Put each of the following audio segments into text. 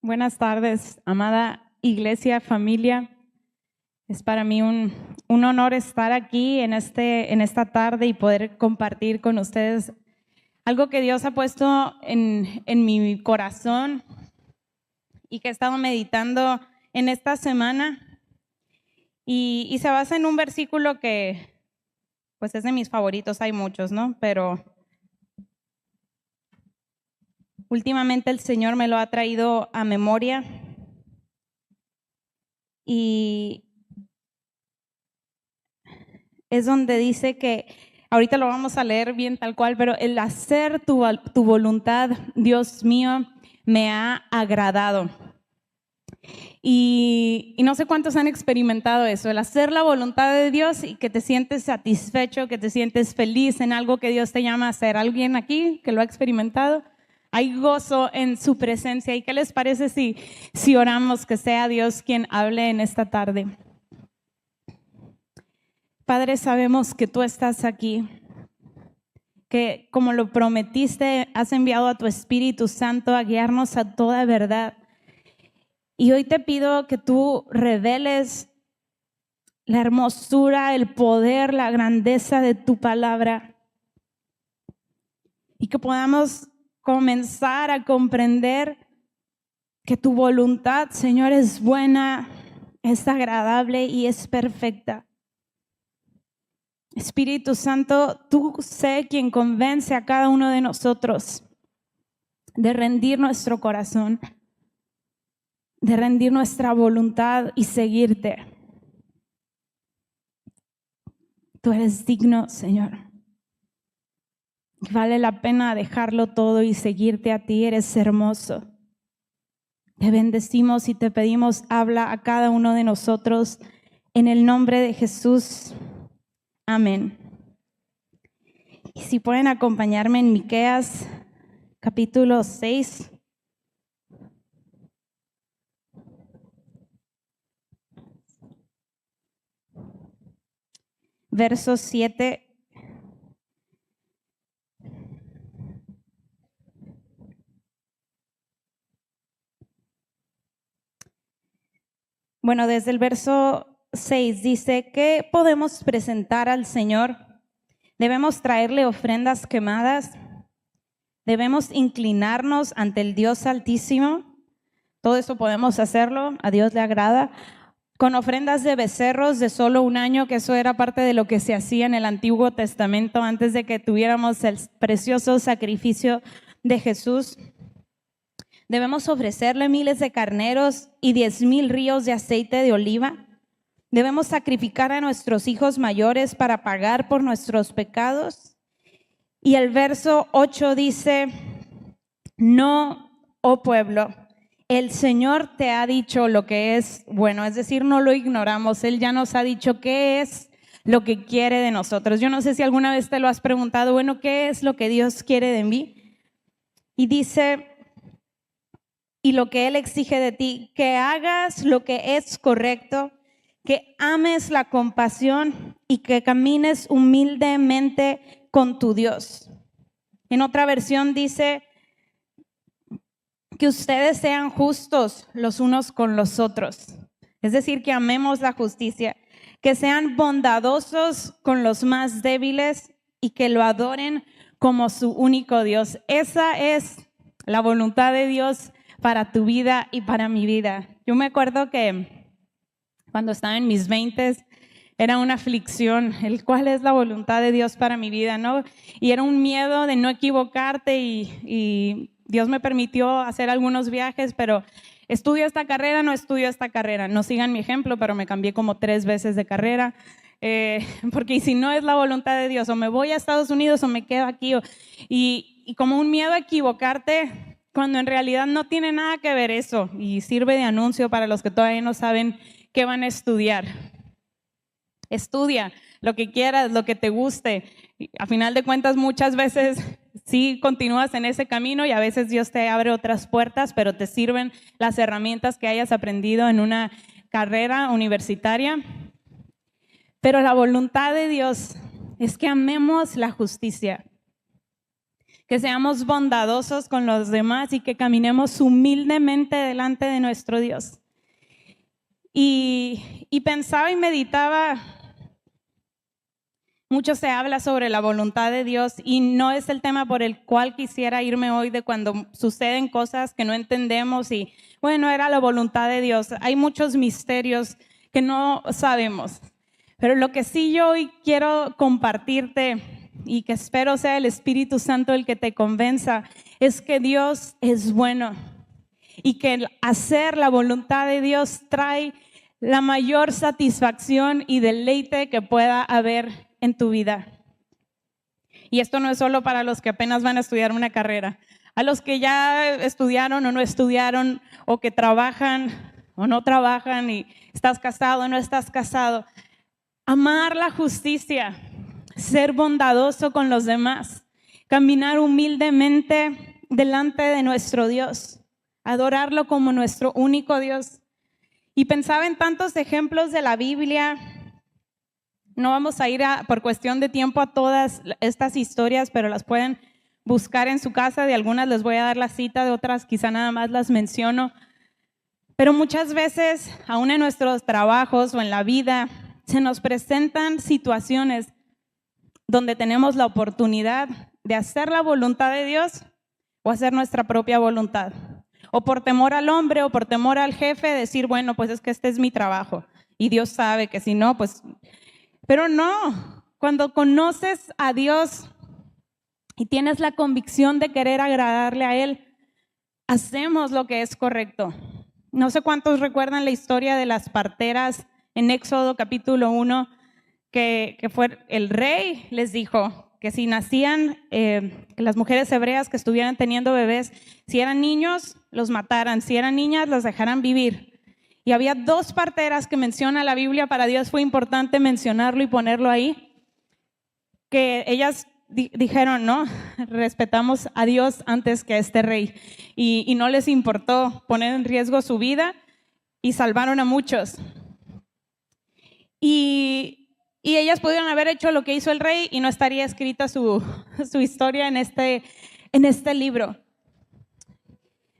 Buenas tardes, amada iglesia, familia. Es para mí un honor estar aquí en esta tarde y poder compartir con ustedes algo que Dios ha puesto en mi corazón y que he estado meditando en esta semana. Y se basa en un versículo que pues es de mis favoritos, hay muchos, ¿no? Pero últimamente el Señor me lo ha traído a memoria y es donde dice que, ahorita lo vamos a leer bien tal cual, pero el hacer tu voluntad, Dios mío, me ha agradado. Y no sé cuántos han experimentado eso, el hacer la voluntad de Dios y que te sientes satisfecho, que te sientes feliz en algo que Dios te llama a hacer. ¿Alguien aquí que lo ha experimentado? Hay gozo en su presencia. ¿Y qué les parece si oramos que sea Dios quien hable en esta tarde? Padre, sabemos que tú estás aquí, que como lo prometiste, has enviado a tu Espíritu Santo a guiarnos a toda verdad. Y hoy te pido que tú reveles la hermosura, el poder, la grandeza de tu palabra y que podamos comenzar a comprender que tu voluntad, Señor, es buena, es agradable y es perfecta. Espíritu Santo, tú sé quien convence a cada uno de nosotros de rendir nuestro corazón, de rendir nuestra voluntad y seguirte. Tú eres digno, Señor. Vale la pena dejarlo todo y seguirte a ti. Eres hermoso. Te bendecimos y te pedimos, habla a cada uno de nosotros en el nombre de Jesús. Amén. Y si pueden acompañarme en Miqueas, capítulo 6. Verso 7. Bueno, desde el verso 6 dice, ¿qué podemos presentar al Señor? Debemos traerle ofrendas quemadas. Debemos inclinarnos ante el Dios Altísimo. Todo eso podemos hacerlo, a Dios le agrada. Con ofrendas de becerros de solo un año, que eso era parte de lo que se hacía en el Antiguo Testamento antes de que tuviéramos el precioso sacrificio de Jesús. Debemos ofrecerle miles de carneros y 10,000 ríos de aceite de oliva. Debemos sacrificar a nuestros hijos mayores para pagar por nuestros pecados. Y el verso 8 dice, no, oh pueblo, el Señor te ha dicho lo que es bueno, es decir, no lo ignoramos. Él ya nos ha dicho qué es lo que quiere de nosotros. Yo no sé si alguna vez te lo has preguntado, bueno, ¿qué es lo que Dios quiere de mí? Y dice, y lo que Él exige de ti, que hagas lo que es correcto, que ames la compasión y que camines humildemente con tu Dios. En otra versión dice que ustedes sean justos los unos con los otros, es decir, que amemos la justicia, que sean bondadosos con los más débiles y que lo adoren como su único Dios. Esa es la voluntad de Dios para tu vida y para mi vida. Yo me acuerdo que cuando estaba en mis 20s era una aflicción, el cuál es la voluntad de Dios para mi vida, ¿no? Y era un miedo de no equivocarte y Dios me permitió hacer algunos viajes, pero estudio esta carrera, no estudio esta carrera. No sigan mi ejemplo, pero me cambié como 3 veces de carrera, porque si no es la voluntad de Dios, o me voy a Estados Unidos o me quedo aquí, y como un miedo a equivocarte, cuando en realidad no tiene nada que ver eso, y sirve de anuncio para los que todavía no saben qué van a estudiar. Estudia lo que quieras, lo que te guste. A final de cuentas, muchas veces sí continúas en ese camino y a veces Dios te abre otras puertas, pero te sirven las herramientas que hayas aprendido en una carrera universitaria. Pero la voluntad de Dios es que amemos la justicia, que seamos bondadosos con los demás y que caminemos humildemente delante de nuestro Dios. Y pensaba y meditaba, mucho se habla sobre la voluntad de Dios y no es el tema por el cual quisiera irme hoy, de cuando suceden cosas que no entendemos y bueno, era la voluntad de Dios. Hay muchos misterios que no sabemos, pero lo que sí yo hoy quiero compartirte y que espero sea el Espíritu Santo el que te convenza, es que Dios es bueno y que el hacer la voluntad de Dios trae la mayor satisfacción y deleite que pueda haber en tu vida. Y esto no es solo para los que apenas van a estudiar una carrera, a los que ya estudiaron o no estudiaron, o que trabajan o no trabajan, y estás casado o no estás casado. Amar la justicia, ser bondadoso con los demás, caminar humildemente delante de nuestro Dios, adorarlo como nuestro único Dios. Y pensaba en tantos ejemplos de la Biblia. No vamos a ir por cuestión de tiempo a todas estas historias, pero las pueden buscar en su casa. De algunas les voy a dar la cita, de otras quizá nada más las menciono. Pero muchas veces, aún en nuestros trabajos o en la vida, se nos presentan situaciones donde tenemos la oportunidad de hacer la voluntad de Dios o hacer nuestra propia voluntad. O por temor al hombre o por temor al jefe, decir, bueno, pues es que este es mi trabajo y Dios sabe que si no, pues... Pero no, cuando conoces a Dios y tienes la convicción de querer agradarle a Él, hacemos lo que es correcto. No sé cuántos recuerdan la historia de las parteras en Éxodo capítulo 1, que fue el rey les dijo que si nacían, que las mujeres hebreas que estuvieran teniendo bebés, si eran niños, los mataran, si eran niñas, los dejaran vivir. Y había 2 parteras que menciona la Biblia, para Dios fue importante mencionarlo y ponerlo ahí, que ellas dijeron, no, respetamos a Dios antes que a este rey. Y no les importó poner en riesgo su vida y salvaron a muchos. Y ellas pudieron haber hecho lo que hizo el rey y no estaría escrita su historia en este libro.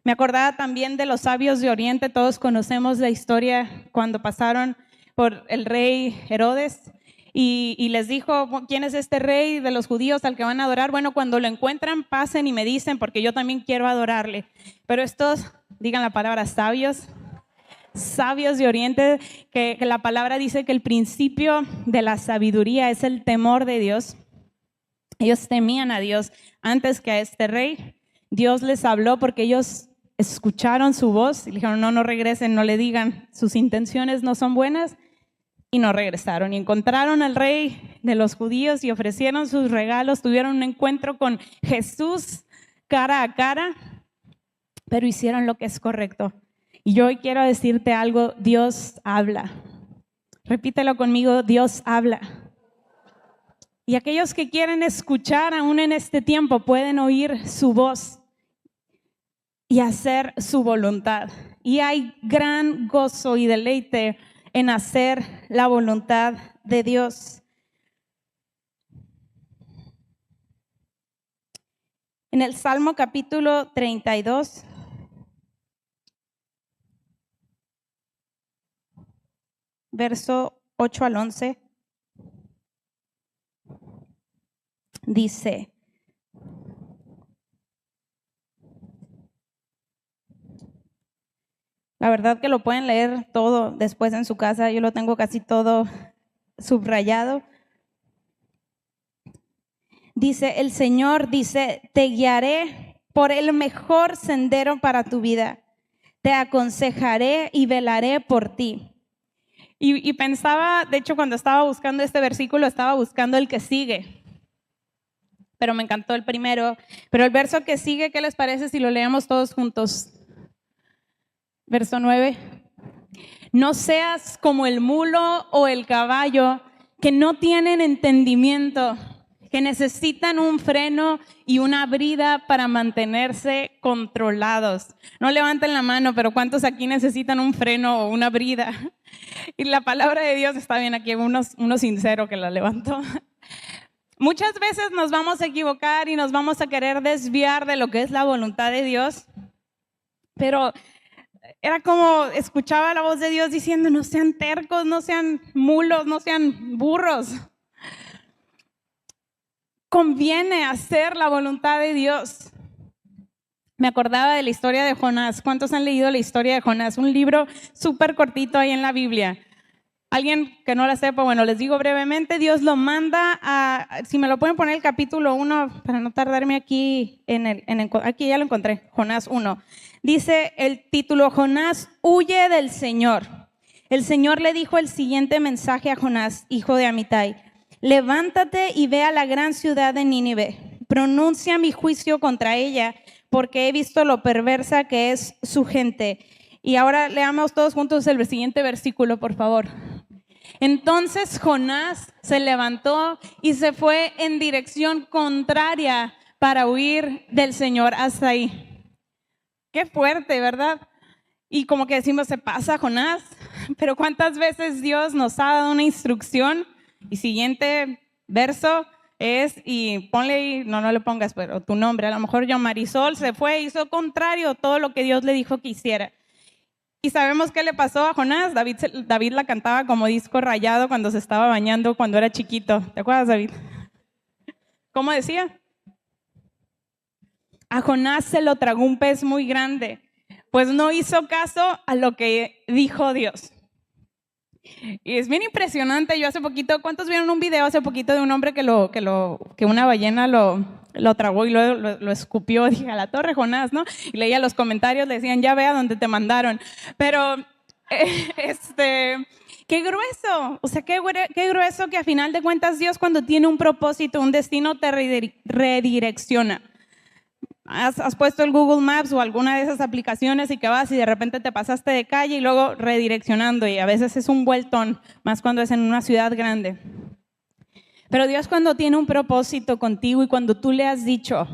Me acordaba también de los sabios de Oriente. Todos conocemos la historia cuando pasaron por el rey Herodes y les dijo, ¿quién es este rey de los judíos al que van a adorar? Bueno, cuando lo encuentran, pasen y me dicen, porque yo también quiero adorarle. Pero estos, digan la palabra sabios de Oriente, que la palabra dice que el principio de la sabiduría es el temor de Dios. Ellos temían a Dios antes que a este rey. Dios les habló porque ellos escucharon su voz y le dijeron, no regresen, no le digan, sus intenciones no son buenas, y no regresaron. Y encontraron al rey de los judíos y ofrecieron sus regalos, tuvieron un encuentro con Jesús cara a cara, pero hicieron lo que es correcto. Y yo hoy quiero decirte algo, Dios habla. Repítelo conmigo, Dios habla. Y aquellos que quieren escuchar aún en este tiempo pueden oír su voz y hacer su voluntad. Y hay gran gozo y deleite en hacer la voluntad de Dios. En el Salmo capítulo 32, verso 8 al 11, dice: la verdad que lo pueden leer todo después en su casa, yo lo tengo casi todo subrayado. Dice, el Señor dice, te guiaré por el mejor sendero para tu vida, te aconsejaré y velaré por ti. Y pensaba, de hecho cuando estaba buscando este versículo, estaba buscando el que sigue, pero me encantó el primero. Pero el verso que sigue, ¿qué les parece si lo leemos todos juntos? Verso 9. No seas como el mulo o el caballo que no tienen entendimiento, que necesitan un freno y una brida para mantenerse controlados. No levanten la mano, pero ¿cuántos aquí necesitan un freno o una brida? Y la palabra de Dios está bien aquí, uno sincero que la levantó. Muchas veces nos vamos a equivocar y nos vamos a querer desviar de lo que es la voluntad de Dios, pero era como escuchaba la voz de Dios diciendo, no sean tercos, no sean mulos, no sean burros. Conviene hacer la voluntad de Dios. Me acordaba de la historia de Jonás. ¿Cuántos han leído la historia de Jonás? Un libro súper cortito ahí en la Biblia. Alguien que no la sepa, bueno, les digo brevemente, Dios lo manda a, si me lo pueden poner el capítulo 1, para no tardarme aquí, aquí ya lo encontré, Jonás 1. Dice el título, Jonás huye del Señor. El Señor le dijo el siguiente mensaje a Jonás, hijo de Amitai. Levántate y ve a la gran ciudad de Nínive. Pronuncia mi juicio contra ella, porque he visto lo perversa que es su gente. Y ahora leamos todos juntos el siguiente versículo, por favor. Entonces Jonás se levantó y se fue en dirección contraria para huir del Señor hasta ahí. Qué fuerte, ¿verdad? Y como que decimos, se pasa Jonás, pero ¿cuántas veces Dios nos ha dado una instrucción? Y siguiente verso es, y ponle ahí, no le pongas, pero tu nombre, a lo mejor yo, Marisol, se fue, hizo contrario a todo lo que Dios le dijo que hiciera. Y sabemos qué le pasó a Jonás. David la cantaba como disco rayado cuando se estaba bañando cuando era chiquito. ¿Te acuerdas, David? ¿Cómo decía? A Jonás se lo tragó un pez muy grande, pues no hizo caso a lo que dijo Dios. Y es bien impresionante. Yo hace poquito, ¿cuántos vieron un video hace poquito de un hombre que una ballena lo tragó y luego lo escupió? Dije, a la torre, Jonás, ¿no? Y leía los comentarios, le decían, ya ve a dónde te mandaron. Pero, qué grueso, o sea, qué grueso que a final de cuentas Dios, cuando tiene un propósito, un destino, te redirecciona. Has puesto el Google Maps o alguna de esas aplicaciones y que vas y de repente te pasaste de calle y luego redireccionando, y a veces es un vueltón, más cuando es en una ciudad grande. Pero Dios, cuando tiene un propósito contigo y cuando tú le has dicho,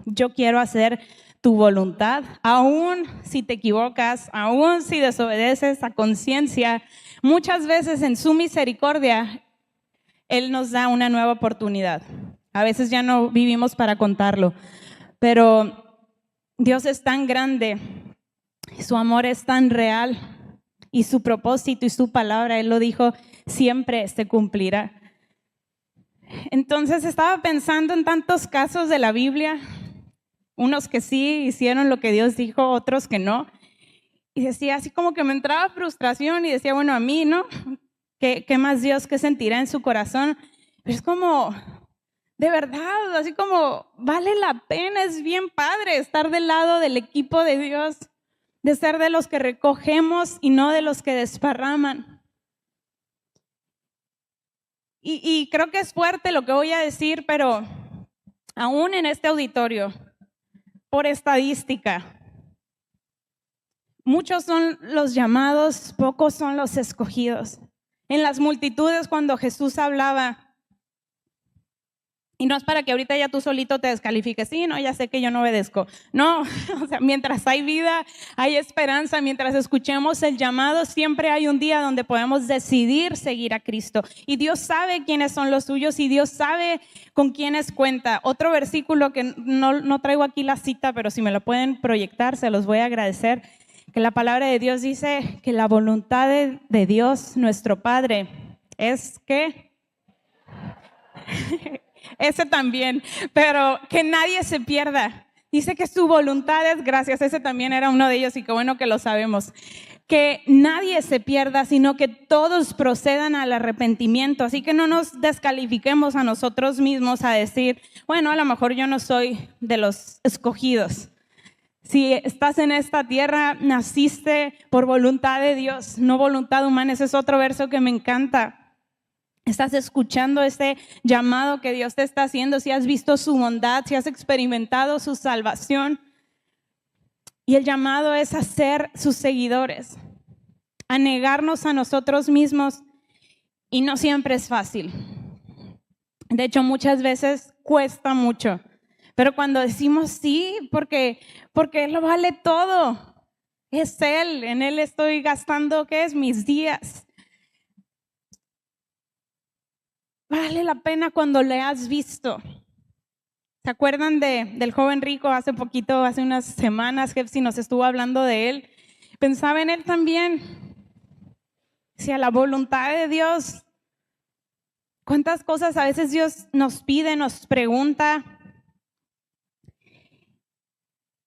yo quiero hacer tu voluntad, aún si te equivocas, aún si desobedeces a conciencia, muchas veces en su misericordia, Él nos da una nueva oportunidad. A veces ya no vivimos para contarlo. Pero Dios es tan grande, su amor es tan real y su propósito y su palabra, Él lo dijo, siempre se cumplirá. Entonces estaba pensando en tantos casos de la Biblia, unos que sí hicieron lo que Dios dijo, otros que no. Y decía, así como que me entraba frustración y decía, bueno, a mí, ¿no? ¿Qué más Dios que sentirá en su corazón? Pero es como... de verdad, así como vale la pena, es bien padre estar del lado del equipo de Dios, de ser de los que recogemos y no de los que desparraman. Y creo que es fuerte lo que voy a decir, pero aún en este auditorio, por estadística, muchos son los llamados, pocos son los escogidos. En las multitudes, cuando Jesús hablaba, y no es para que ahorita ya tú solito te descalifiques, sí, no, ya sé que yo no obedezco. No, o sea, mientras hay vida, hay esperanza, mientras escuchemos el llamado, siempre hay un día donde podemos decidir seguir a Cristo. Y Dios sabe quiénes son los suyos y Dios sabe con quiénes cuenta. Otro versículo que no traigo aquí la cita, pero si me lo pueden proyectar, se los voy a agradecer. Que la palabra de Dios dice que la voluntad de Dios, nuestro Padre, es que... ese también, pero que nadie se pierda. Dice que su voluntad es, gracias, ese también era uno de ellos y qué bueno que lo sabemos, que nadie se pierda, sino que todos procedan al arrepentimiento. Así que no nos descalifiquemos a nosotros mismos a decir, bueno, a lo mejor yo no soy de los escogidos. Si estás en esta tierra, naciste por voluntad de Dios, no voluntad humana. Ese es otro verso que me encanta. Estás escuchando este llamado que Dios te está haciendo, si has visto su bondad, si has experimentado su salvación. Y el llamado es a ser sus seguidores, a negarnos a nosotros mismos, y no siempre es fácil. De hecho, muchas veces cuesta mucho, pero cuando decimos sí, porque Él lo vale todo, es Él, en Él estoy gastando, ¿qué es? Mis días. vale la pena cuando le has visto. ¿Se acuerdan del joven rico? Hace poquito, hace unas semanas, Jefsi nos estuvo hablando de él. Pensaba en él también. Si a la voluntad de Dios, cuántas cosas a veces Dios nos pide, nos pregunta,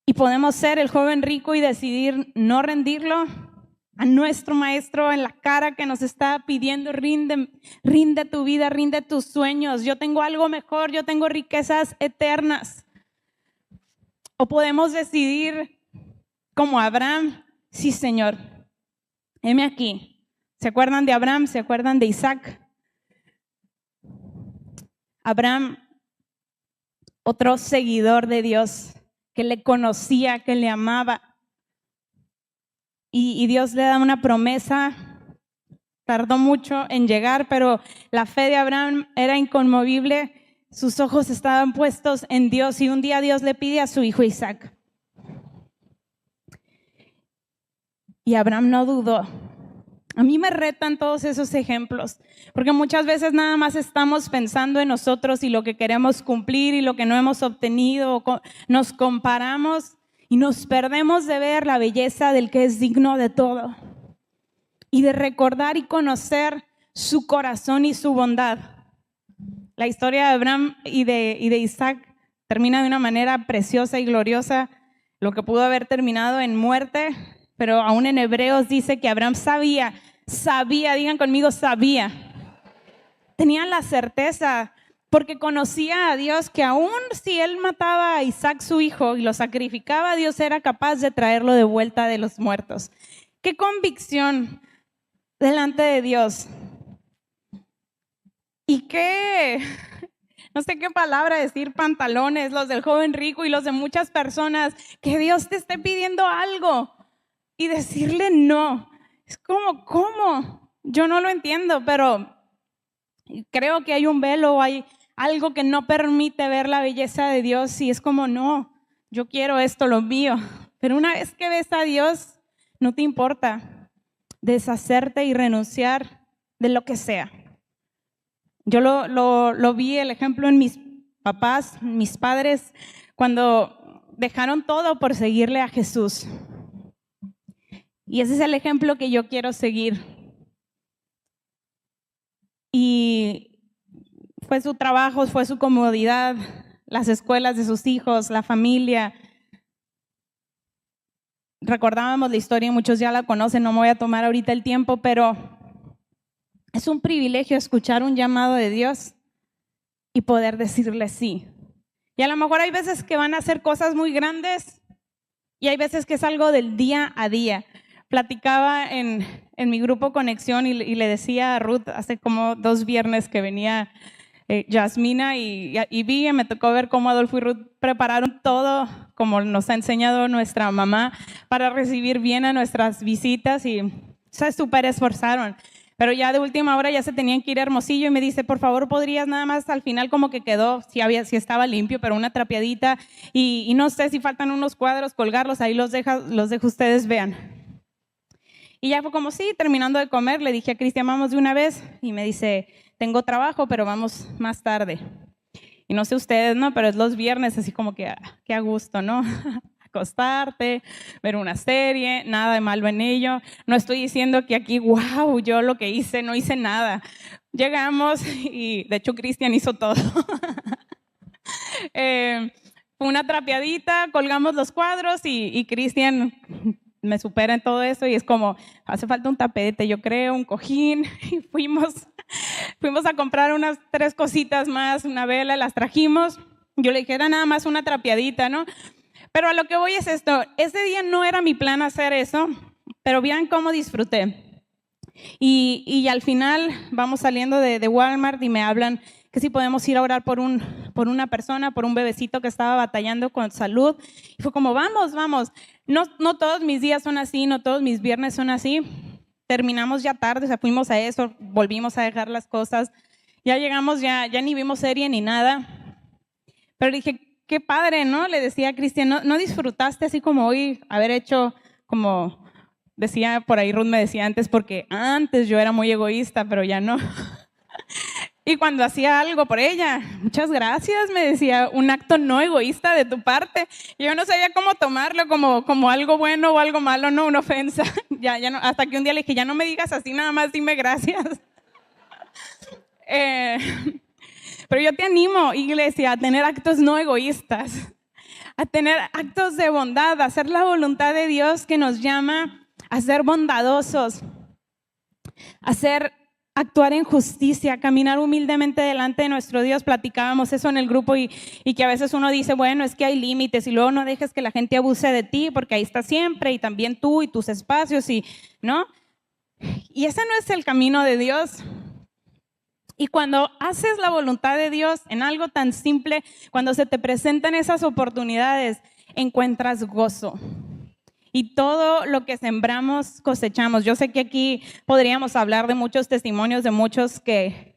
y podemos ser el joven rico y decidir no rendirlo a nuestro maestro en la cara que nos está pidiendo: rinde tu vida, rinde tus sueños, yo tengo algo mejor, yo tengo riquezas eternas. O podemos decidir como Abraham: sí, Señor, heme aquí. ¿Se acuerdan de Abraham? ¿Se acuerdan de Isaac? Abraham, otro seguidor de Dios, que le conocía, que le amaba. Y Dios le da una promesa. Tardó mucho en llegar, pero la fe de Abraham era inconmovible. Sus ojos estaban puestos en Dios, y un día Dios le pide a su hijo Isaac. Y Abraham no dudó. A mí me retan todos esos ejemplos, porque muchas veces nada más estamos pensando en nosotros y lo que queremos cumplir y lo que no hemos obtenido. Nos comparamos y nos perdemos de ver la belleza del que es digno de todo y de recordar y conocer su corazón y su bondad. La historia de Abraham y de Isaac termina de una manera preciosa y gloriosa, lo que pudo haber terminado en muerte, pero aún en Hebreos dice que Abraham sabía, digan conmigo, sabía. Tenía la certeza, porque conocía a Dios, que aún si él mataba a Isaac su hijo y lo sacrificaba, Dios era capaz de traerlo de vuelta de los muertos. ¡Qué convicción delante de Dios! Y qué, no sé qué palabra decir, pantalones, los del joven rico y los de muchas personas, que Dios te esté pidiendo algo y decirle no. Es como, ¿cómo? Yo no lo entiendo, pero creo que hay un velo, hay algo que no permite ver la belleza de Dios, y es como, no, yo quiero esto, lo mío. Pero una vez que ves a Dios, no te importa deshacerte y renunciar de lo que sea. Yo lo vi el ejemplo en mis papás, mis padres, cuando dejaron todo por seguirle a Jesús. Y ese es el ejemplo que yo quiero seguir. Y fue su trabajo, fue su comodidad, las escuelas de sus hijos, la familia. Recordábamos la historia, muchos ya la conocen, no me voy a tomar ahorita el tiempo, pero es un privilegio escuchar un llamado de Dios y poder decirle sí. Y a lo mejor hay veces que van a hacer cosas muy grandes y hay veces que es algo del día a día. Platicaba en mi grupo Conexión y le decía a Ruth hace como 2 viernes que venía Yasmina y vi, me tocó ver cómo Adolfo y Ruth prepararon todo como nos ha enseñado nuestra mamá para recibir bien a nuestras visitas, y se súper esforzaron. Pero ya de última hora ya se tenían que ir a Hermosillo y me dice, por favor, podrías nada más al final como que quedó, si estaba limpio, pero una trapeadita, y no sé si faltan unos cuadros, colgarlos, ahí los dejo ustedes vean. Y ya fue como, sí, terminando de comer, le dije a Cristian, vamos de una vez, y me dice, tengo trabajo, pero vamos más tarde. Y no sé ustedes, ¿no? Pero es los viernes, así como que, qué a gusto, ¿no? Acostarte, ver una serie, nada de malo en ello. No estoy diciendo que aquí, wow, yo lo que hice, no hice nada. Llegamos y de hecho Cristian hizo todo. Una trapeadita, colgamos los cuadros y Cristian me supera en todo eso, y es como, hace falta un tapete, yo creo, un cojín, y fuimos a comprar unas 3 cositas más, una vela, las trajimos. Yo le dije, era nada más una trapeadita, ¿no? Pero a lo que voy es esto, ese día no era mi plan hacer eso, pero vean cómo disfruté. Y al final vamos saliendo de Walmart y me hablan que si podemos ir a orar por una persona, por un bebecito que estaba batallando con salud. Y fue como, vamos. No todos mis días son así, no todos mis viernes son así. Terminamos ya tarde, o sea, fuimos a eso, volvimos a dejar las cosas. Ya llegamos, ya ni vimos serie ni nada. Pero dije, qué padre, ¿no? Le decía a Cristian, ¿no disfrutaste así como hoy haber hecho como decía por ahí Ruth, me decía antes, porque antes yo era muy egoísta, pero ya no. Y cuando hacía algo por ella, muchas gracias, me decía, un acto no egoísta de tu parte. Yo no sabía cómo tomarlo, como algo bueno o algo malo, no, una ofensa. Ya no, hasta que un día le dije, ya no me digas así, nada más dime gracias. Pero yo te animo, iglesia, a tener actos no egoístas, a tener actos de bondad, a hacer la voluntad de Dios que nos llama a ser bondadosos, a actuar en justicia, caminar humildemente delante de nuestro Dios. Platicábamos eso en el grupo y que a veces uno dice, bueno, es que hay límites y luego no dejes que la gente abuse de ti porque ahí está siempre y también tú y tus espacios, ¿no? Y ese no es el camino de Dios. Y cuando haces la voluntad de Dios en algo tan simple, cuando se te presentan esas oportunidades, encuentras gozo. Y todo lo que sembramos, cosechamos. Yo sé que aquí podríamos hablar de muchos testimonios de muchos que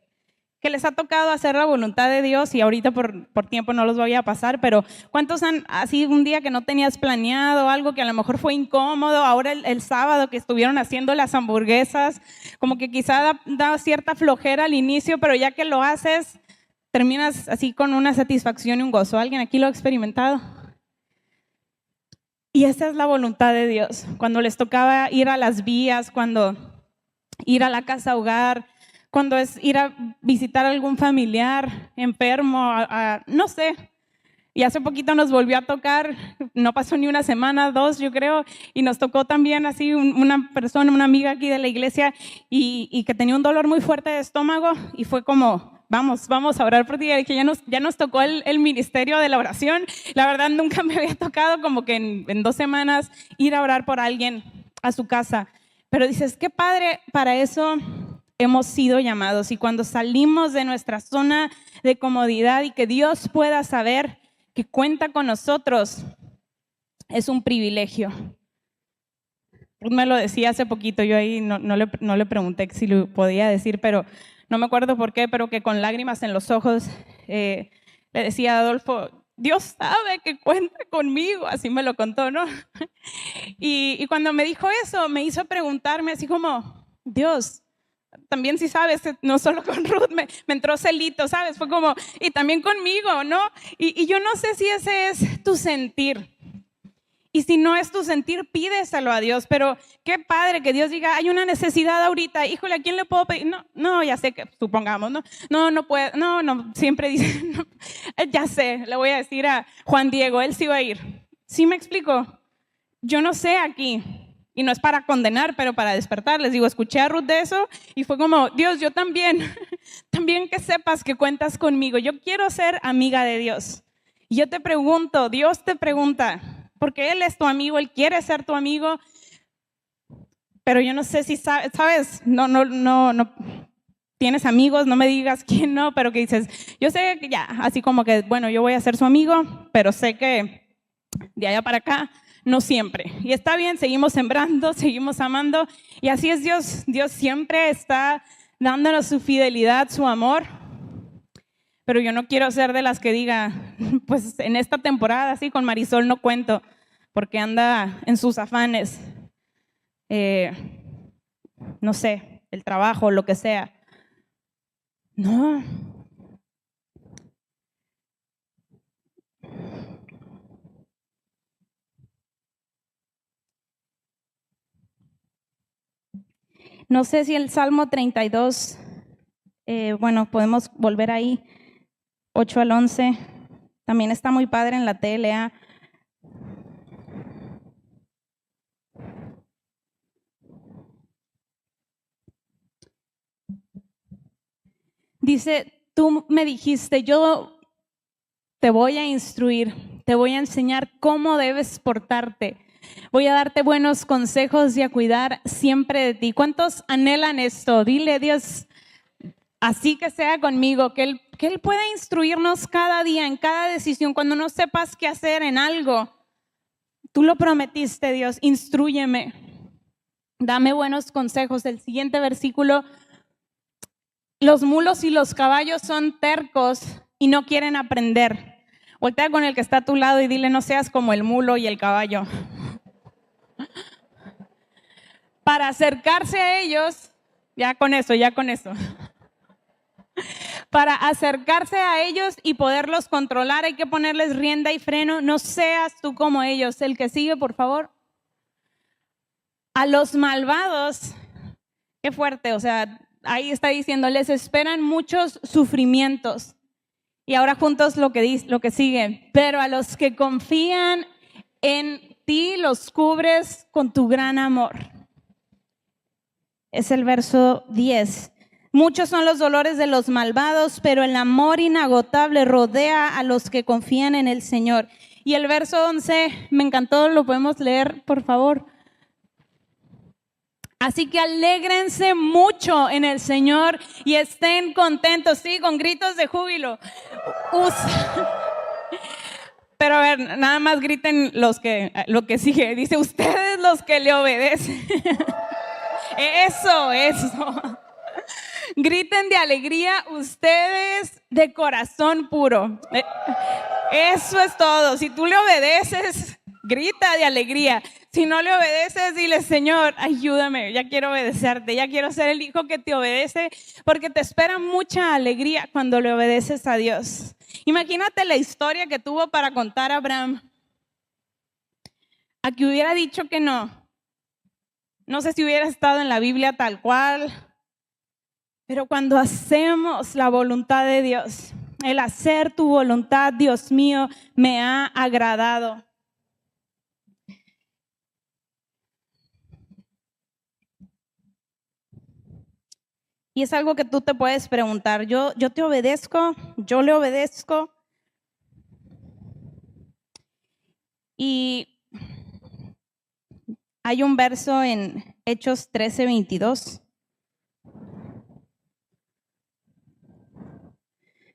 les ha tocado hacer la voluntad de Dios y ahorita por tiempo no los voy a pasar, pero ¿cuántos han así un día que no tenías planeado, algo que a lo mejor fue incómodo, ahora el sábado que estuvieron haciendo las hamburguesas, como que quizá da cierta flojera al inicio, pero ya que lo haces, terminas así con una satisfacción y un gozo? ¿Alguien aquí lo ha experimentado? Y esa es la voluntad de Dios. Cuando les tocaba ir a las vías, cuando ir a la casa hogar, cuando es ir a visitar a algún familiar enfermo, no sé. Y hace poquito nos volvió a tocar, no pasó ni una semana, 2 yo creo, y nos tocó también así una persona, una amiga aquí de la iglesia y que tenía un dolor muy fuerte de estómago y fue como, vamos a orar por ti, que ya nos tocó el ministerio de la oración. La verdad nunca me había tocado como que en 2 semanas ir a orar por alguien a su casa. Pero dices, qué padre, para eso hemos sido llamados. Y cuando salimos de nuestra zona de comodidad y que Dios pueda saber que cuenta con nosotros, es un privilegio. Ruth me lo decía hace poquito, yo ahí no le pregunté si lo podía decir, pero no me acuerdo por qué, pero que con lágrimas en los ojos le decía a Adolfo, Dios sabe que cuenta conmigo, así me lo contó, ¿no? Y cuando me dijo eso, me hizo preguntarme así como, Dios, también si sabes, no solo con Ruth, me entró celito, ¿sabes? Fue como, y también conmigo, ¿no? Y yo no sé si ese es tu sentir. Y si no es tu sentir, pídeselo a Dios. Pero qué padre que Dios diga, hay una necesidad ahorita, híjole, ¿a quién le puedo pedir? No, ya sé que, supongamos, no puede, no, siempre dice, no, ya sé, le voy a decir a Juan Diego, él sí va a ir. ¿Sí me explico? Yo no sé aquí. Y no es para condenar, pero para despertar. Les digo, escuché a Ruth de eso y fue como, Dios, yo también que sepas que cuentas conmigo. Yo quiero ser amiga de Dios. Y yo te pregunto, Dios te pregunta, porque Él es tu amigo, Él quiere ser tu amigo, pero yo no sé si sabes, no tienes amigos, no me digas quién no, pero que dices, yo sé que ya, así como que, bueno, yo voy a ser su amigo, pero sé que de allá para acá, no siempre. Y está bien, seguimos sembrando, seguimos amando. Y así es Dios. Dios siempre está dándonos su fidelidad, su amor. Pero yo no quiero ser de las que diga, pues en esta temporada, así con Marisol no cuento, porque anda en sus afanes. No sé, el trabajo, lo que sea. No. No sé si el Salmo 32, bueno, podemos volver ahí, 8 al 11, también está muy padre en la TLA. Dice, tú me dijiste, yo te voy a instruir, te voy a enseñar cómo debes portarte. Voy a darte buenos consejos y a cuidar siempre de ti. ¿Cuántos anhelan esto? Dile, Dios, así que sea conmigo, que Él pueda instruirnos cada día, en cada decisión. Cuando no sepas qué hacer en algo, tú lo prometiste, Dios, instrúyeme. Dame buenos consejos. El siguiente versículo, los mulos y los caballos son tercos y no quieren aprender. Voltea con el que está a tu lado y dile, no seas como el mulo y el caballo. Para acercarse a ellos, ya con eso. para acercarse a ellos y poderlos controlar. Hay que ponerles rienda y freno. No seas tú como ellos. El que sigue, por favor. A los malvados, qué fuerte, o sea, ahí está diciendo, les esperan muchos sufrimientos. Y ahora juntos lo que sigue, pero a los que confían en ti los cubres con tu gran amor. Es el verso 10. Muchos son los dolores de los malvados, pero el amor inagotable rodea a los que confían en el Señor. Y el verso 11, me encantó, lo podemos leer, por favor. Así que alégrense mucho en el Señor y estén contentos, sí, con gritos de júbilo. Pero a ver, nada más griten lo que sigue. Dice, ustedes los que le obedecen. Eso. Griten de alegría ustedes de corazón puro. Eso es todo. Si tú le obedeces, grita de alegría. Si no le obedeces, dile, Señor, ayúdame, ya quiero obedecerte, ya quiero ser el hijo que te obedece, porque te espera mucha alegría cuando le obedeces a Dios. Imagínate la historia que tuvo para contar a Abraham. A que hubiera dicho que no. No sé si hubiera estado en la Biblia tal cual, pero cuando hacemos la voluntad de Dios, el hacer tu voluntad, Dios mío, me ha agradado. Y es algo que tú te puedes preguntar, yo te obedezco, yo le obedezco. Y hay un verso en Hechos 13:22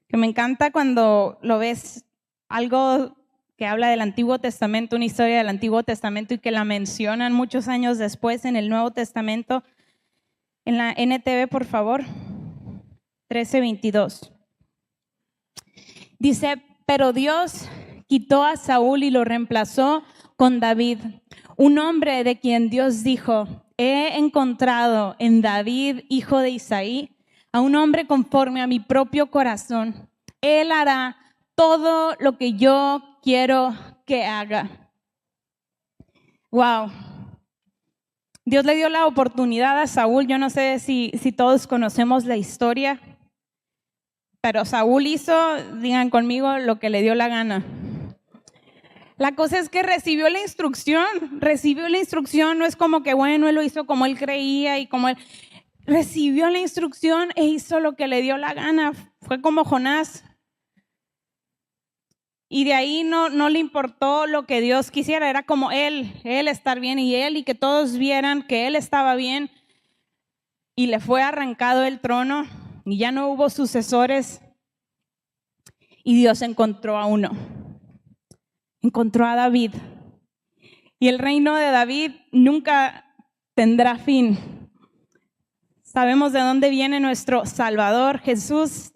que me encanta cuando lo ves, algo que habla del Antiguo Testamento, una historia del Antiguo Testamento y que la mencionan muchos años después en el Nuevo Testamento. En la NTV, por favor, 13:22. Dice, pero Dios quitó a Saúl y lo reemplazó con David, un hombre de quien Dios dijo, he encontrado en David, hijo de Isaí, a un hombre conforme a mi propio corazón. Él hará todo lo que yo quiero que haga. Wow. Dios le dio la oportunidad a Saúl. Yo no sé si todos conocemos la historia, pero Saúl hizo, digan conmigo, lo que le dio la gana. La cosa es que recibió la instrucción, no es como que bueno, él lo hizo como él creía y como él recibió la instrucción e hizo lo que le dio la gana. Fue como Jonás. Y de ahí no le importó lo que Dios quisiera, era como él estar bien y que todos vieran que él estaba bien, y le fue arrancado el trono y ya no hubo sucesores y Dios encontró a uno, encontró a David, y el reino de David nunca tendrá fin. Sabemos de dónde viene nuestro Salvador, Jesús.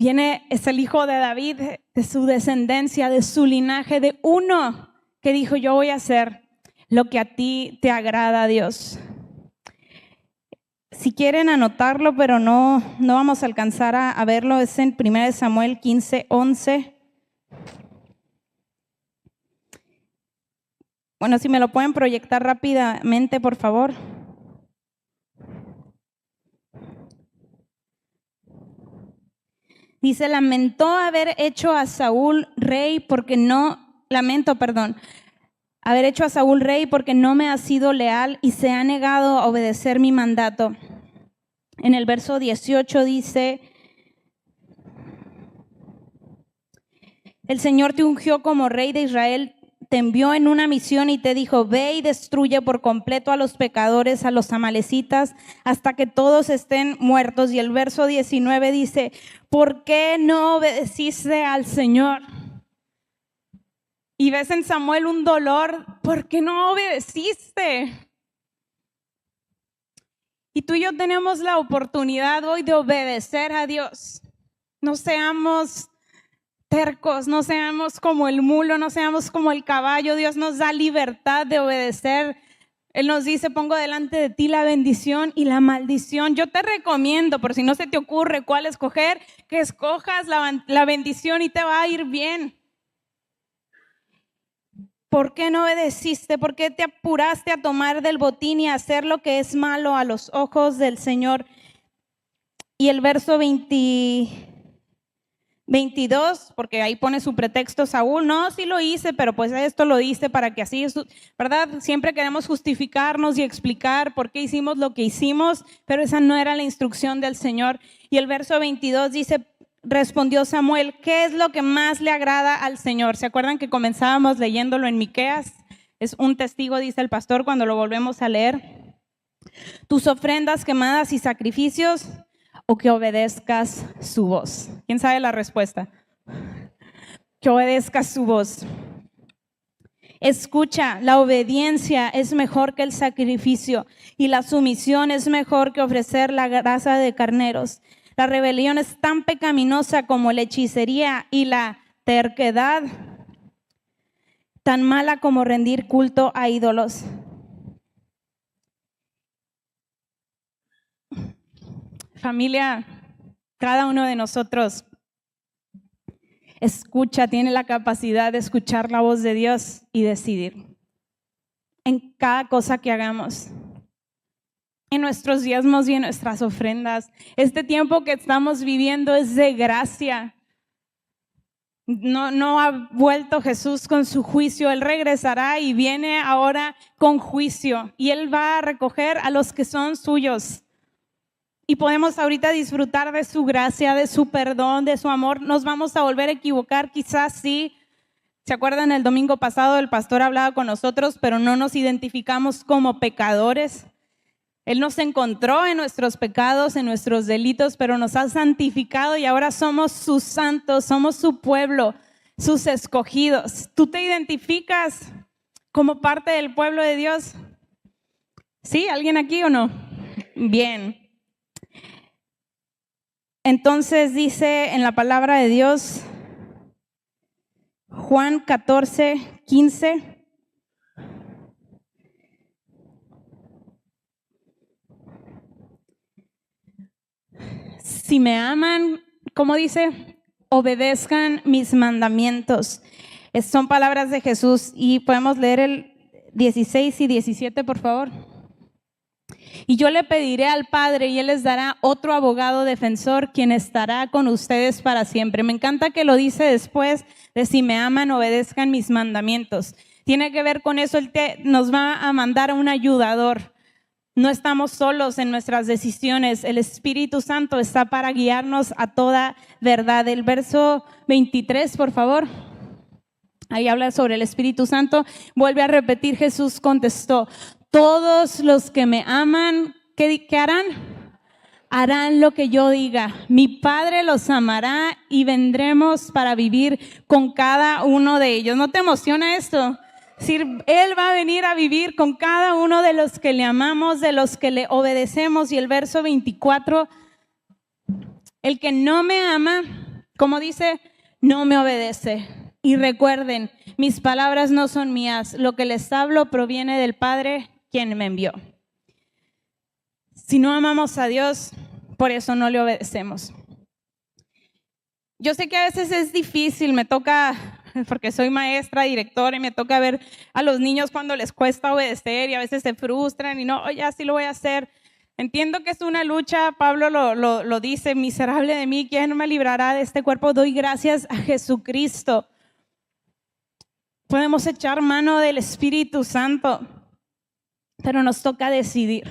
Es el hijo de David, de su descendencia, de su linaje, de uno que dijo, yo voy a hacer lo que a ti te agrada, Dios. Si quieren anotarlo, pero no vamos a alcanzar a verlo, es en 1 Samuel 15:11. Bueno, si me lo pueden proyectar rápidamente, por favor. Dice, lamentó haber hecho a Saúl rey porque no me ha sido leal y se ha negado a obedecer mi mandato. En el verso 18 dice, el Señor te ungió como rey de Israel, te envió en una misión y te dijo, ve y destruye por completo a los pecadores, a los amalecitas, hasta que todos estén muertos. Y el verso 19 dice, ¿por qué no obedeciste al Señor? Y ves en Samuel un dolor, ¿por qué no obedeciste? Y tú y yo tenemos la oportunidad hoy de obedecer a Dios. No seamos tercos, no seamos como el mulo, no seamos como el caballo. Dios nos da libertad de obedecer Él nos dice, pongo delante de ti la bendición y la maldición. Yo te recomiendo, por si no se te ocurre cuál escoger, que escojas la bendición y te va a ir bien. ¿Por qué no obedeciste? ¿Por qué te apuraste a tomar del botín y a hacer lo que es malo a los ojos del Señor? Y el verso 22, porque ahí pone su pretexto Saúl, no, sí lo hice, pero pues esto lo dice para que así, ¿verdad? Siempre queremos justificarnos y explicar por qué hicimos lo que hicimos, pero esa no era la instrucción del Señor. Y el verso 22 dice, respondió Samuel, ¿qué es lo que más le agrada al Señor? ¿Se acuerdan que comenzábamos leyéndolo en Miqueas? Es un testigo, dice el pastor, cuando lo volvemos a leer. Tus ofrendas quemadas y sacrificios, o que obedezcas su voz. ¿Quién sabe la respuesta? Que obedezcas su voz. Escucha, la obediencia es mejor que el sacrificio y la sumisión es mejor que ofrecer la grasa de carneros. La rebelión es tan pecaminosa como la hechicería y la terquedad, tan mala como rendir culto a ídolos. Familia, cada uno de nosotros escucha, tiene la capacidad de escuchar la voz de Dios y decidir en cada cosa que hagamos, en nuestros diezmos y en nuestras ofrendas. Este tiempo que estamos viviendo es de gracia. No ha vuelto Jesús con su juicio, Él regresará y viene ahora con juicio y Él va a recoger a los que son suyos. Y podemos ahorita disfrutar de su gracia, de su perdón, de su amor. Nos vamos a volver a equivocar, quizás sí. ¿Se acuerdan? El domingo pasado el pastor hablaba con nosotros, pero no nos identificamos como pecadores. Él nos encontró en nuestros pecados, en nuestros delitos, pero nos ha santificado y ahora somos sus santos, somos su pueblo, sus escogidos. ¿Tú te identificas como parte del pueblo de Dios? ¿Sí? ¿Alguien aquí o no? Bien. Entonces dice en la palabra de Dios, Juan 14:15. Si me aman, ¿cómo dice? Obedezcan mis mandamientos. Son palabras de Jesús y podemos leer el 16 y 17, por favor. Y yo le pediré al Padre y Él les dará otro abogado defensor, quien estará con ustedes para siempre. Me encanta que lo dice después de si me aman, obedezcan mis mandamientos. Tiene que ver con eso, Él nos va a mandar a un ayudador. No estamos solos en nuestras decisiones. El Espíritu Santo está para guiarnos a toda verdad. El verso 23, por favor. Ahí habla sobre el Espíritu Santo. Vuelve a repetir, Jesús contestó, todos los que me aman, ¿qué harán? Harán lo que yo diga. Mi Padre los amará y vendremos para vivir con cada uno de ellos. ¿No te emociona esto? Es decir, Él va a venir a vivir con cada uno de los que le amamos, de los que le obedecemos. Y el verso 24, el que no me ama, como dice, no me obedece. Y recuerden, mis palabras no son mías, lo que les hablo proviene del Padre quien me envió. Si no amamos a Dios, por eso no le obedecemos. Yo sé que a veces es difícil, me toca, porque soy maestra, directora, y me toca ver a los niños cuando les cuesta obedecer y a veces se frustran y no, ya sí lo voy a hacer. Entiendo que es una lucha, Pablo lo dice, miserable de mí, ¿quién me librará de este cuerpo? Doy gracias a Jesucristo. Podemos echar mano del Espíritu Santo, pero nos toca decidir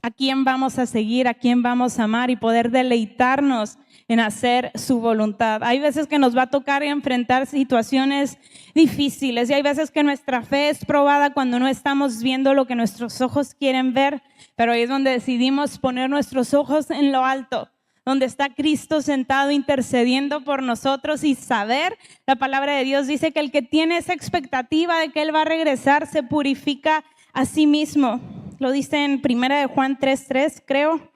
a quién vamos a seguir, a quién vamos a amar y poder deleitarnos en hacer su voluntad. Hay veces que nos va a tocar enfrentar situaciones difíciles y hay veces que nuestra fe es probada cuando no estamos viendo lo que nuestros ojos quieren ver, pero ahí es donde decidimos poner nuestros ojos en lo alto, donde está Cristo sentado intercediendo por nosotros y saber, la palabra de Dios dice que el que tiene esa expectativa de que Él va a regresar se purifica a sí mismo. Lo dice en 1 Juan 3:3, creo.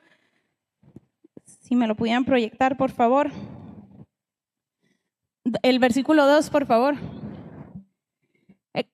Si me lo pudieran proyectar, por favor. El versículo 2, por favor.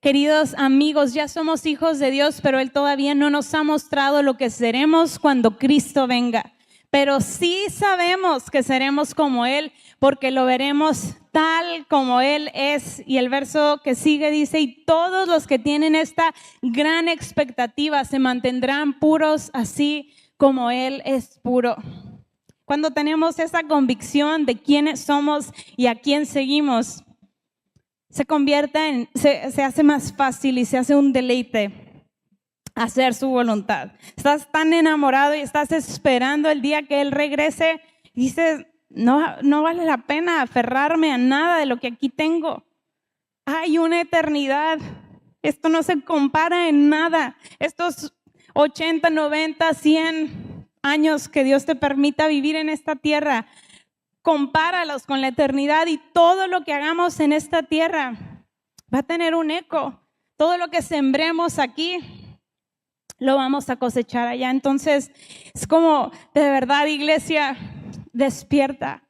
Queridos amigos, ya somos hijos de Dios, pero Él todavía no nos ha mostrado lo que seremos cuando Cristo venga. Pero sí sabemos que seremos como Él, porque lo veremos tal como Él es. Y el verso que sigue dice, y todos los que tienen esta gran expectativa se mantendrán puros así como Él es puro. Cuando tenemos esa convicción de quiénes somos y a quién seguimos, se hace más fácil y se hace un deleite hacer su voluntad. Estás tan enamorado y estás esperando el día que Él regrese y dices, no vale la pena aferrarme a nada de lo que aquí tengo. Hay una eternidad. Esto no se compara en nada. Estos 80, 90, 100 años que Dios te permita vivir en esta tierra, compáralos con la eternidad y todo lo que hagamos en esta tierra va a tener un eco. Todo lo que sembremos aquí lo vamos a cosechar allá. Entonces es como, de verdad, iglesia, despierta,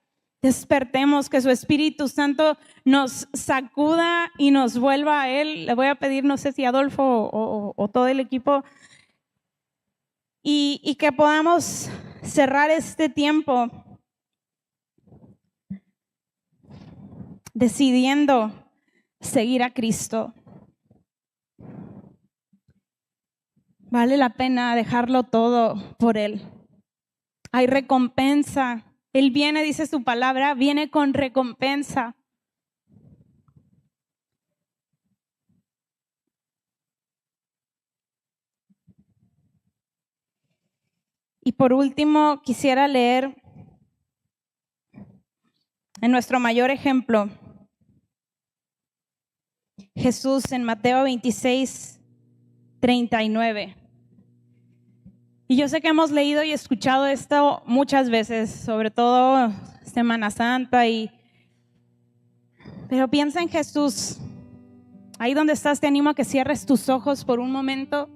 despertemos, que su Espíritu Santo nos sacuda y nos vuelva a Él. Le voy a pedir, no sé si Adolfo o todo el equipo, y que podamos cerrar este tiempo decidiendo seguir a Cristo. Vale la pena dejarlo todo por Él. Hay recompensa. Él viene, dice su palabra, viene con recompensa. Y por último, quisiera leer en nuestro mayor ejemplo, Jesús en Mateo 26, 39. Y yo sé que hemos leído y escuchado esto muchas veces, sobre todo Semana Santa, pero piensa en Jesús. Ahí donde estás, te animo a que cierres tus ojos por un momento.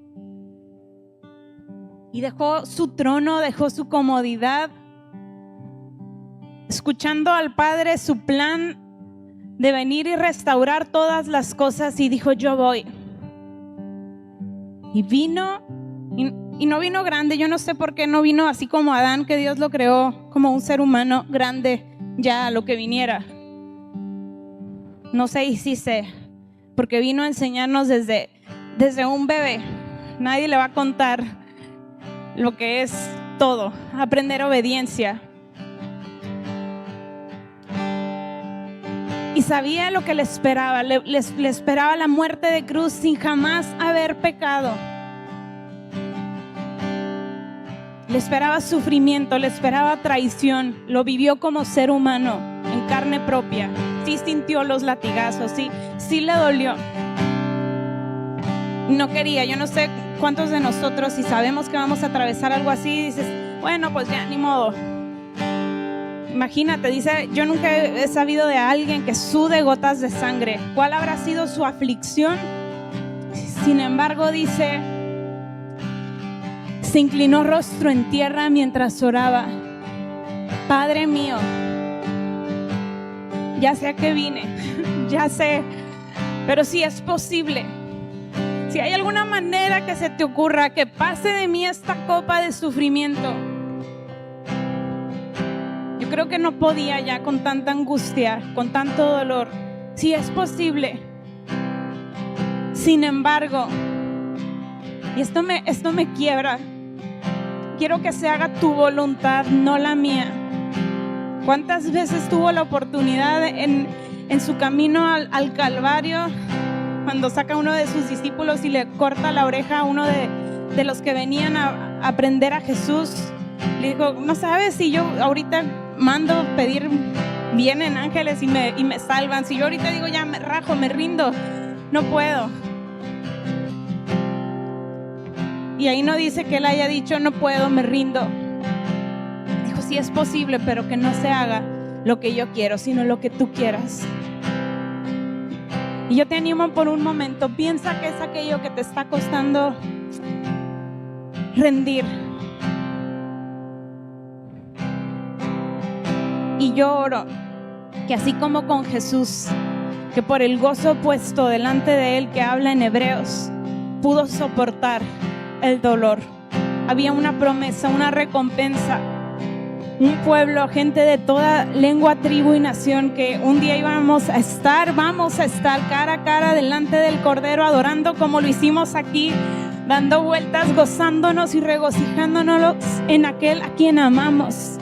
Y dejó su trono, dejó su comodidad, escuchando al Padre su plan de venir y restaurar todas las cosas, y dijo, yo voy. Y vino, y no vino grande. Yo no sé por qué no vino así como Adán, que Dios lo creó como un ser humano grande, ya a lo que viniera. No sé, y sí sé, porque vino a enseñarnos desde un bebé. Nadie le va a contar lo que es todo, aprender obediencia. Y sabía lo que le esperaba, le esperaba la muerte de cruz sin jamás haber pecado. Le esperaba sufrimiento, le esperaba traición, lo vivió como ser humano, en carne propia. Sí sintió los latigazos, sí le dolió. No quería, yo no sé cuántos de nosotros, si sabemos que vamos a atravesar algo así, dices, bueno, pues ya, ni modo. Imagínate, dice, yo nunca he sabido de alguien que sude gotas de sangre. ¿Cuál habrá sido su aflicción? Sin embargo, dice, se inclinó rostro en tierra mientras oraba. Padre mío, ya sé a qué vine, ya sé, pero si es posible, si hay alguna manera que se te ocurra que pase de mí esta copa de sufrimiento. Yo creo que no podía ya con tanta angustia, con tanto dolor. Si es posible. Sin embargo, y esto me quiebra, quiero que se haga tu voluntad, no la mía. ¿Cuántas veces tuvo la oportunidad en su camino al Calvario, cuando saca uno de sus discípulos y le corta la oreja a uno de los que venían a aprender a Jesús? Le dijo, no sabes si yo ahorita mando pedir, vienen ángeles y me salvan. Si yo ahorita digo ya me rajo, me rindo, no puedo. Y ahí no dice que él haya dicho no puedo, me rindo. Dijo, sí es posible, pero que no se haga lo que yo quiero, sino lo que tú quieras. Y yo te animo por un momento, piensa que es aquello que te está costando rendir. Y yo oro que así como con Jesús, que por el gozo puesto delante de él, que habla en Hebreos, pudo soportar el dolor. Había una promesa, una recompensa. Un pueblo, gente de toda lengua, tribu y nación, que un día vamos a estar cara a cara delante del Cordero, adorando como lo hicimos aquí, dando vueltas, gozándonos y regocijándonos en aquel a quien amamos.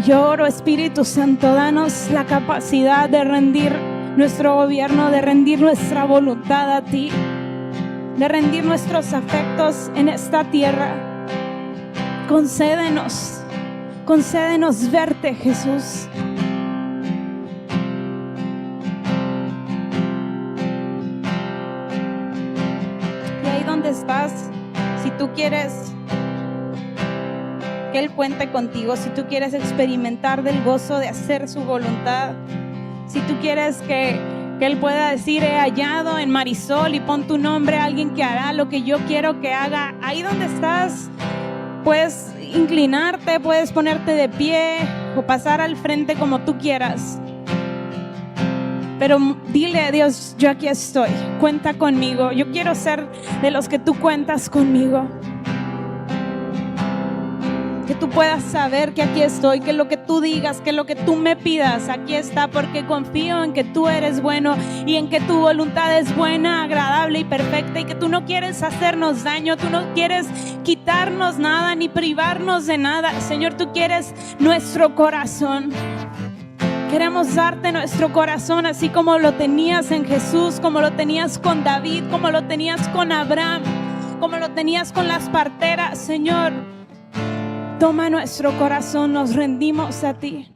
Yo oro, Espíritu Santo, danos la capacidad de rendir nuestro gobierno, de rendir nuestra voluntad a ti, de rendir nuestros afectos en esta tierra. Concédenos verte, Jesús. Y ahí donde estás, si tú quieres que Él cuente contigo, si tú quieres experimentar del gozo de hacer su voluntad, si tú quieres que Él pueda decir: he hallado en Marisol, y pon tu nombre a alguien que hará lo que yo quiero que haga, ahí donde estás, puedes inclinarte, puedes ponerte de pie o pasar al frente como tú quieras. Pero dile a Dios: yo aquí estoy, cuenta conmigo. Yo quiero ser de los que tú cuentas conmigo. Que tú puedas saber que aquí estoy, que lo que tú digas, que lo que tú me pidas, aquí está, porque confío en que tú eres bueno y en que tu voluntad es buena, agradable y perfecta, y que tú no quieres hacernos daño, tú no quieres quitarnos nada ni privarnos de nada. Señor, tú quieres nuestro corazón. Queremos darte nuestro corazón, así como lo tenías en Jesús, como lo tenías con David, como lo tenías con Abraham, como lo tenías con las parteras. Señor, toma nuestro corazón, nos rendimos a ti.